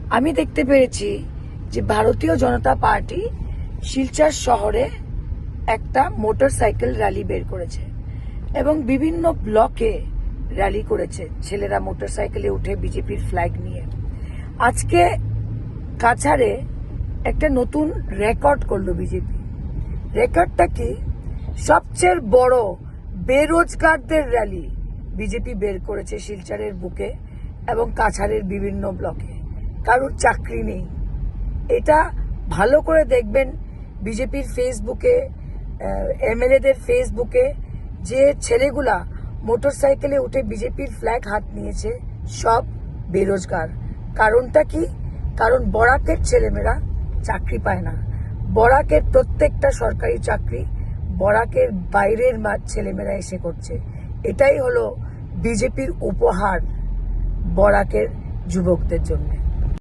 আমি দেখতে পেরেছি যে ভারতীয় জনতা পার্টি শিলচর শহরে একটা মোটরসাইকেল র্যালি বের করেছে এবং বিভিন্ন ব্লকে র্যালি করেছে ছেলেরা মোটরসাইকেলে উঠে বিজেপির ফ্ল্যাগ নিয়ে। আজকে কাছাড়ে একটা নতুন রেকর্ড করলো বিজেপি। রেকর্ডটা কি? সবচেয়ে বড় বেরোজগারদের র্যালি বিজেপি বের করেছে শিলচরের বুকে এবং কাছাড়ের বিভিন্ন ব্লকে। কারোর চাকরি নেই। এটা ভালো করে দেখবেন বিজেপির ফেসবুকে, এমএলএদের ফেসবুকে, যে ছেলেগুলা মোটরসাইকেলে উঠে বিজেপির ফ্ল্যাগ হাত নিয়েছে সব বেরোজগার। কারণটা কি? কারণ বরাকের ছেলেমেয়েরা চাকরি পায় না। বরাকের প্রত্যেকটা সরকারি চাকরি বরাকের বাইরের ছেলেমেয়েরা এসে করছে। এটাই হলো বিজেপির উপহার বরাকের যুবকদের জন্য।